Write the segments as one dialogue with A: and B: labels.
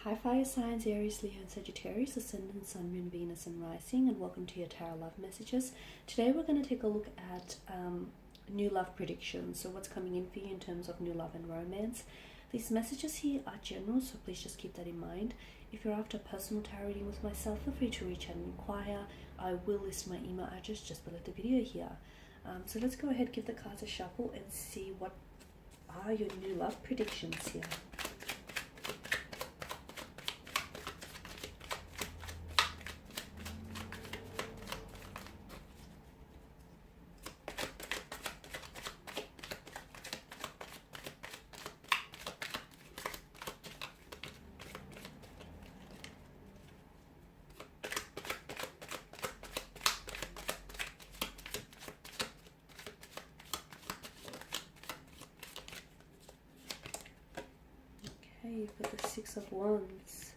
A: Hi fire signs, Aries, Leo and Sagittarius, Ascendant, Sun, Moon, Venus and Rising, and welcome to your Tarot Love Messages. Today we're going to take a look at new love predictions, so what's coming in for you in terms of new love and romance. These messages here are general, so please just keep that in mind. If you're after personal tarot reading with myself, feel free to reach out and inquire. I will list my email address just below the video here. So let's go ahead, give the cards a shuffle and see what are your new love predictions here. You've got the Six of Wands,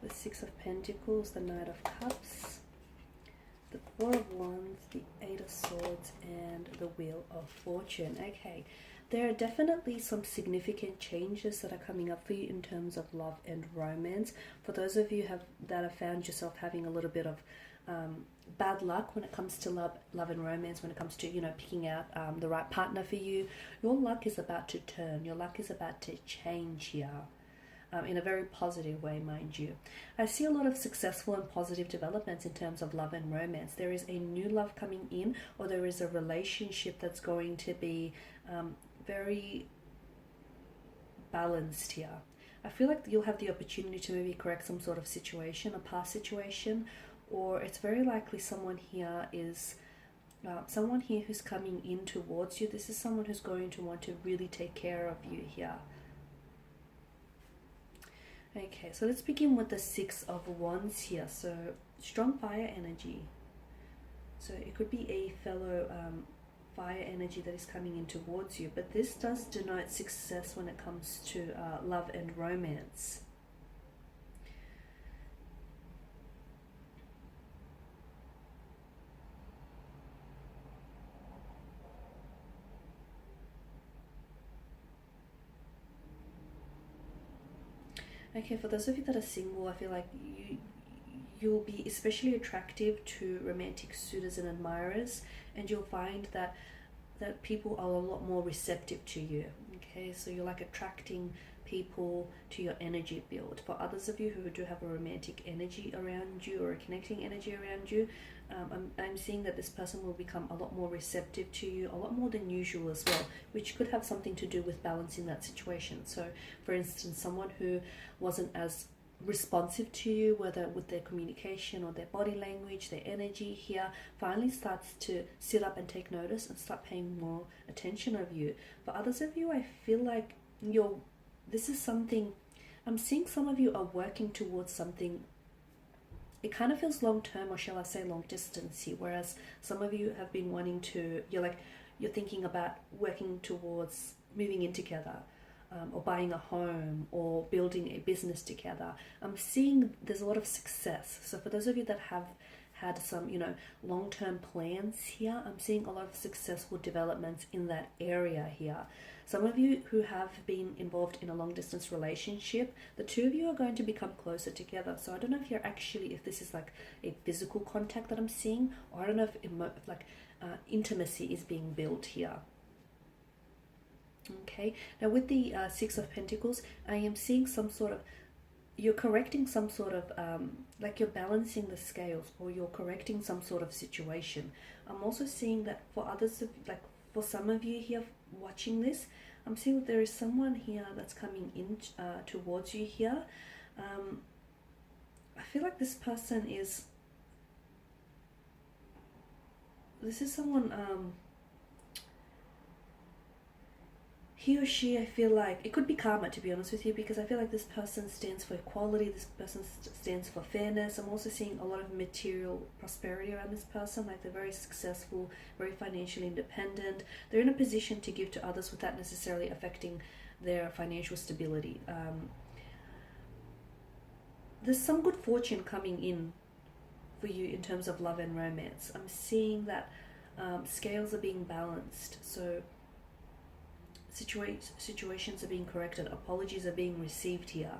A: the Six of Pentacles, the Knight of Cups, the Four of Wands, the Eight of Swords, and the Wheel of Fortune. Okay, there are definitely some significant changes that are coming up for you in terms of love and romance. For those of you that have found yourself having a little bit of bad luck when it comes to love and romance, when it comes to, picking out the right partner for you, your luck is about to turn. Your luck is about to change here, in a very positive way, mind you. I see a lot of successful and positive developments in terms of love and romance. There is a new love coming in, or there is a relationship that's going to be very balanced here. I feel like you'll have the opportunity to maybe correct some sort of situation, a past situation, or it's very likely someone here is someone here who's coming in towards you. This is someone who's going to want to really take care of you here. Okay, so let's begin with the Six of Wands here. So strong fire energy. So it could be a fellow fire energy that is coming in towards you, but this does denote success when it comes to love and romance. Okay, for those of you that are single, I feel like you'll be especially attractive to romantic suitors and admirers, and you'll find that people are a lot more receptive to you. Okay, so you're like attracting people to your energy field. For others of you who do have a romantic energy around you or a connecting energy around you, I'm seeing that this person will become a lot more receptive to you, a lot more than usual as well, which could have something to do with balancing that situation. So for instance, someone who wasn't as responsive to you, whether with their communication or their body language, their energy here, finally starts to sit up and take notice and start paying more attention of you. For others of you, I feel like this is something, I'm seeing some of you are working towards something. It kind of feels long term, or shall I say long distance here, whereas some of you have been wanting to, you're thinking about working towards moving in together, or buying a home, or building a business together. I'm seeing there's a lot of success. So for those of you that have had some, long-term plans here, I'm seeing a lot of successful developments in that area here. Some of you who have been involved in a long-distance relationship, the two of you are going to become closer together. So I don't know if this is like a physical contact that I'm seeing, or I don't know if intimacy is being built here. Okay, now with the Six of Pentacles, I am seeing some sort of, you're correcting some sort of, like you're balancing the scales, or you're correcting some sort of situation. I'm also seeing that for others, for some of you here watching this, I'm seeing that there is someone here that's coming in towards you here. I feel like this person is someone, he or she, I feel like, it could be karma, to be honest with you, because I feel like this person stands for equality, this person stands for fairness. I'm also seeing a lot of material prosperity around this person, like they're very successful, very financially independent. They're in a position to give to others without necessarily affecting their financial stability. There's some good fortune coming in for you in terms of love and romance. I'm seeing that scales are being balanced, so situations are being corrected, apologies are being received here.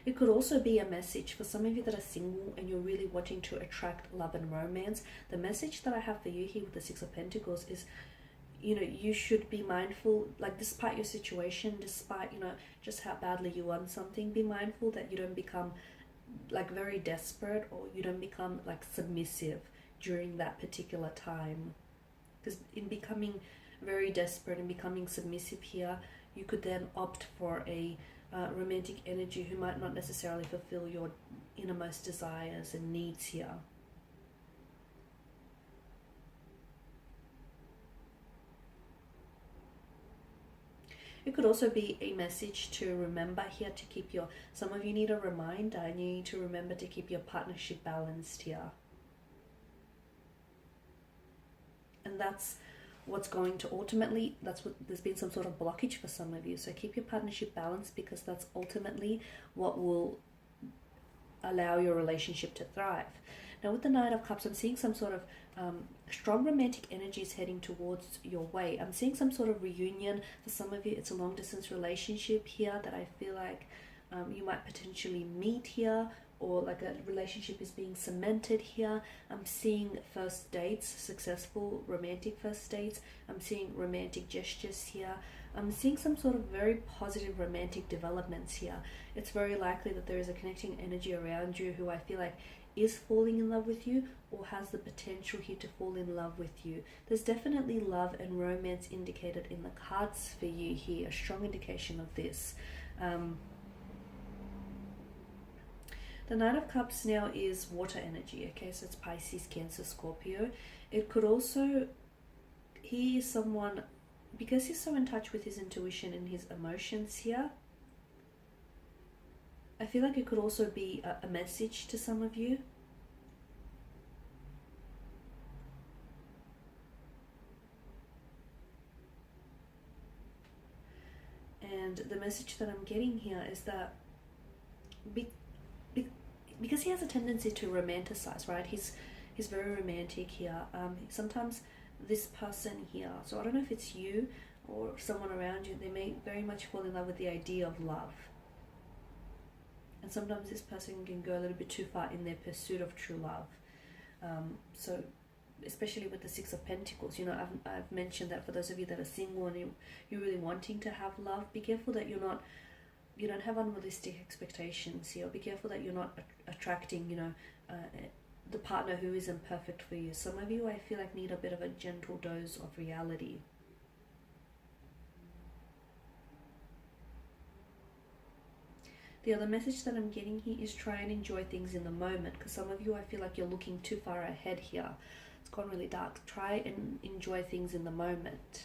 A: It could also be a message for some of you that are single and you're really wanting to attract love and romance. The message that I have for you here with the Six of Pentacles is, you know, you should be mindful, like despite your situation, despite, you know, just how badly you want something, be mindful that you don't become like very desperate, or you don't become like submissive during that particular time. Because in becoming very desperate and becoming submissive here, you could then opt for a romantic energy who might not necessarily fulfill your innermost desires and needs here. It could also be a message to remember here to keep your, some of you need a reminder and you need to remember to keep your partnership balanced here. And that's what's going to ultimately, that's what, there's been some sort of blockage for some of you. So keep your partnership balanced, because that's ultimately what will allow your relationship to thrive. Now with the Knight of Cups, I'm seeing some sort of strong romantic energies heading towards your way. I'm seeing some sort of reunion. For some of you, it's a long distance relationship here that I feel like you might potentially meet here, or like a relationship is being cemented here. I'm seeing first dates, successful romantic first dates. I'm seeing romantic gestures here. I'm seeing some sort of very positive romantic developments here. It's very likely that there is a connecting energy around you who I feel like is falling in love with you, or has the potential here to fall in love with you. There's definitely love and romance indicated in the cards for you here, a strong indication of this. The Knight of Cups now is water energy, okay, so it's Pisces, Cancer, Scorpio. It could also, he is someone, because he's so in touch with his intuition and his emotions here, I feel like it could also be a message to some of you. And the message that I'm getting here is that because he has a tendency to romanticize, right? He's very romantic here. Sometimes this person here, so I don't know if it's you or someone around you, they may very much fall in love with the idea of love. And sometimes this person can go a little bit too far in their pursuit of true love. So especially with the Six of Pentacles, you know, I've mentioned that for those of you that are single and you're really wanting to have love, be careful that you don't have unrealistic expectations here. Be careful that you're not attracting, you know, the partner who isn't perfect for you. Some of you, I feel like, need a bit of a gentle dose of reality. The other message that I'm getting here is try and enjoy things in the moment, because some of you, I feel like you're looking too far ahead here. It's gone really dark. Try and enjoy things in the moment.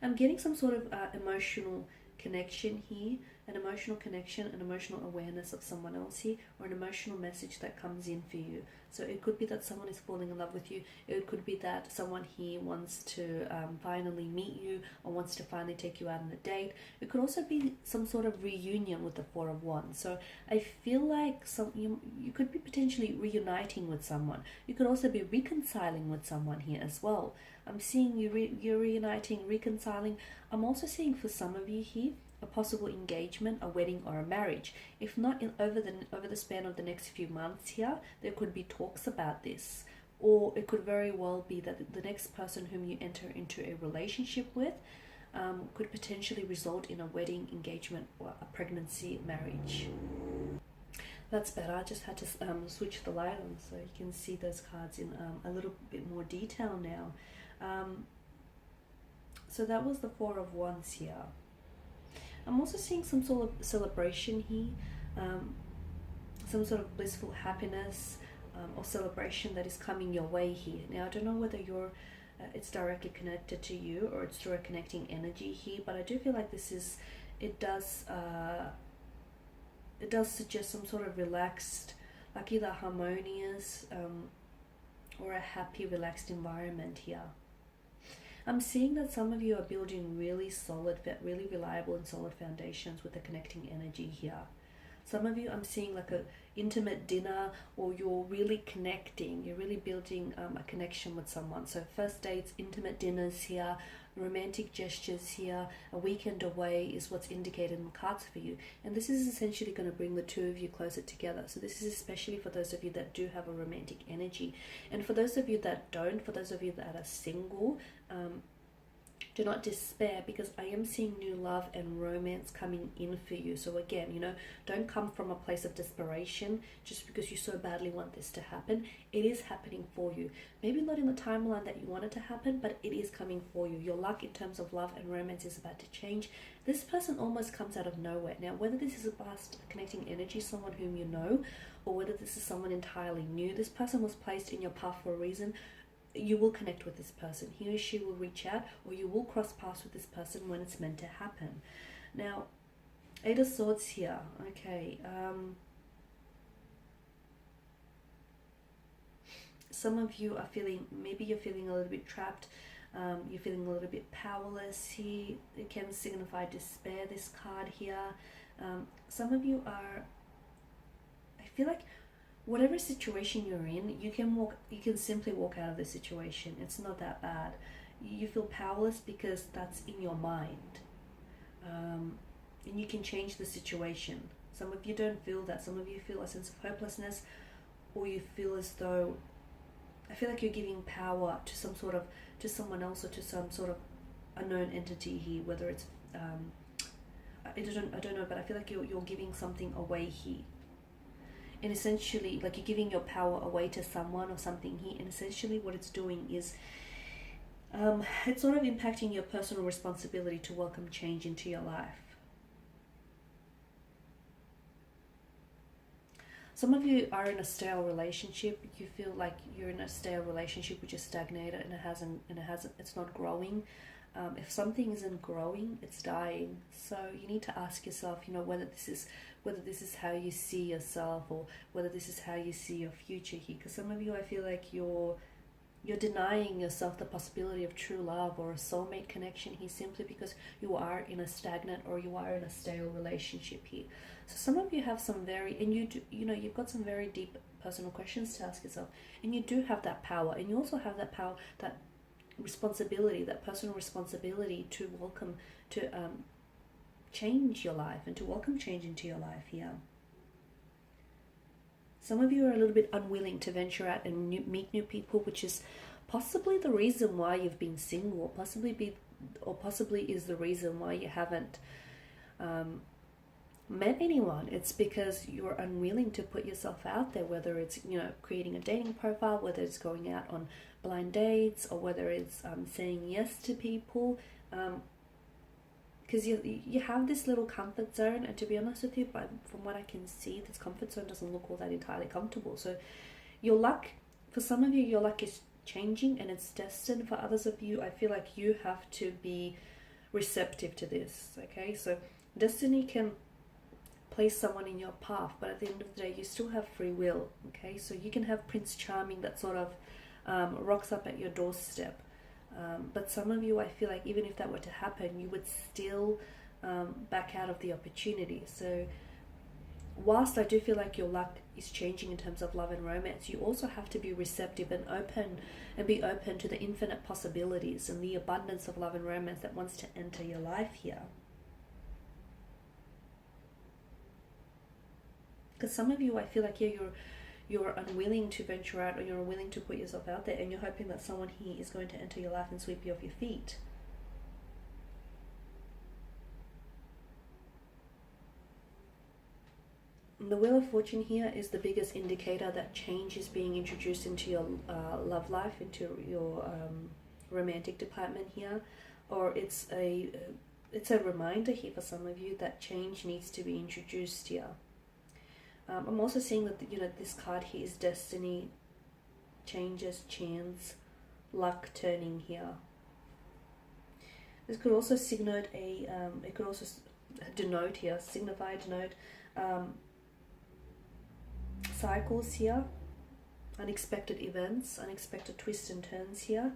A: I'm getting some sort of emotional connection here, an emotional connection, an emotional awareness of someone else here, or an emotional message that comes in for you. So it could be that someone is falling in love with you. It could be that someone here wants to finally meet you, or wants to finally take you out on a date. It could also be some sort of reunion with the Four of Wands. So I feel like you could be potentially reuniting with someone. You could also be reconciling with someone here as well. I'm seeing you're reuniting, reconciling. I'm also seeing for some of you here a possible engagement, a wedding, or a marriage. If not over the span of the next few months here, there could be talks about this. Or it could very well be that the next person whom you enter into a relationship with could potentially result in a wedding, engagement, or a pregnancy, marriage. That's better. I just had to switch the light on so you can see those cards in a little bit more detail now. So that was the Four of Wands here. I'm also seeing some sort of celebration here, some sort of blissful happiness or celebration that is coming your way here. Now, I don't know whether it's directly connected to you or it's through a connecting energy here, but I do feel like it does suggest some sort of relaxed, like either harmonious or a happy, relaxed environment here. I'm seeing that some of you are building really solid, really reliable and solid foundations with the connecting energy here. Some of you, I'm seeing like intimate dinner, or you're really connecting, you're really building a connection with someone. So first dates, intimate dinners here, romantic gestures here, a weekend away is what's indicated in the cards for you. And this is essentially going to bring the two of you closer together. So this is especially for those of you that do have a romantic energy. And for those of you that don't, for those of you that are single, do not despair, because I am seeing new love and romance coming in for you. So again, don't come from a place of desperation just because you so badly want this to happen. It is happening for you. Maybe not in the timeline that you want it to happen, but it is coming for you. Your luck in terms of love and romance is about to change. This person almost comes out of nowhere. Now, whether this is a past connecting energy, someone whom you know, or whether this is someone entirely new, this person was placed in your path for a reason. You will connect with this person. He or she will reach out, or you will cross paths with this person when it's meant to happen. Now, Eight of Swords here. Okay. Some of you are feeling, maybe you're feeling a little bit trapped. You're feeling a little bit powerless here. It can signify despair, this card here. Some of you are, I feel like, whatever situation you're in, you can simply walk out of the situation. It's not that bad. You feel powerless because that's in your mind. And you can change the situation. Some of you don't feel that. Some of you feel a sense of hopelessness, or you feel as though, I feel like you're giving power to to someone else, or to some sort of unknown entity here, whether it's, I don't know, but I feel like you're giving something away here. And essentially, like, you're giving your power away to someone or something here, and essentially what it's doing is it's sort of impacting your personal responsibility to welcome change into your life. Some of you are in a stale relationship. You feel like you're in a stale relationship which is stagnated, and it's not growing. If something isn't growing, it's dying. So you need to ask yourself, whether this is how you see yourself, or whether this is how you see your future here. Because some of you, I feel like you're denying yourself the possibility of true love or a soulmate connection here, simply because you are in a stagnant, or you are in a stale relationship here. So some of you have some very, and you've got some very deep personal questions to ask yourself, and you do have that power, and you also have that power, that responsibility, that personal responsibility to change your life and to welcome change into your life here. Some of you are a little bit unwilling to venture out and meet new people, which is possibly the reason why you've been single, possibly is the reason why you haven't met anyone. It's because you're unwilling to put yourself out there, whether it's creating a dating profile, whether it's going out on blind dates, or whether it's saying yes to people, because you have this little comfort zone, and to be honest with you, from what I can see, this comfort zone doesn't look all that entirely comfortable. So your luck, for some of you, your luck is changing and it's destined. For others of you, I feel like you have to be receptive to this. Okay, so destiny can place someone in your path, but at the end of the day, you still have free will. Okay, so you can have Prince Charming that sort of rocks up at your doorstep, but some of you, I feel like, even if that were to happen, you would still back out of the opportunity. So whilst I do feel like your luck is changing in terms of love and romance, you also have to be receptive and be open to the infinite possibilities and the abundance of love and romance that wants to enter your life here. Because some of you, I feel like, you're unwilling to venture out, or you're unwilling to put yourself out there, and you're hoping that someone here is going to enter your life and sweep you off your feet. The Wheel of Fortune here is the biggest indicator that change is being introduced into your love life, into your romantic department here, or it's a reminder here for some of you that change needs to be introduced here. I'm also seeing that this card here is destiny, changes, chance, luck turning here. This could also signify, denote cycles here, unexpected events, unexpected twists and turns here.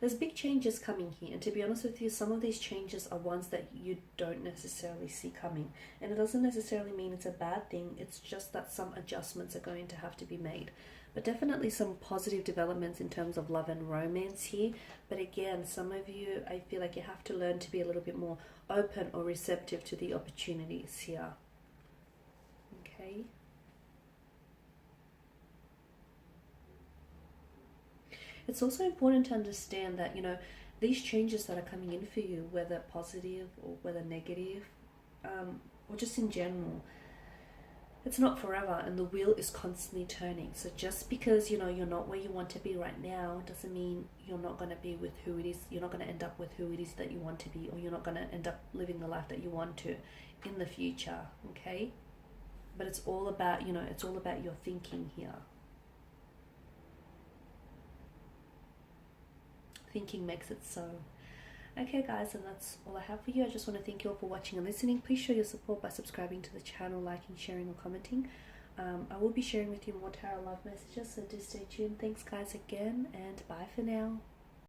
A: there's big changes coming here, and to be honest with you, some of these changes are ones that you don't necessarily see coming, and it doesn't necessarily mean it's a bad thing. It's just that some adjustments are going to have to be made, but definitely some positive developments in terms of love and romance here. But again, some of you, I feel like you have to learn to be a little bit more open or receptive to the opportunities here. Okay. It's also important to understand that, you know, these changes that are coming in for you, whether positive or whether negative, or just in general, it's not forever, and the wheel is constantly turning. So just because, you know, you're not where you want to be right now doesn't mean you're not going to be with who it is, you're not going to end up with who it is that you want to be, or you're not going to end up living the life that you want to in the future. Okay. But it's all about, you know, it's all about your thinking here. Thinking makes it so. Okay guys, and that's all I have for you. I just want to thank you all for watching and listening. Please show your support by subscribing to the channel, liking, sharing or commenting. I will be sharing with you more tarot love messages, so do stay tuned. Thanks guys again, and bye for now.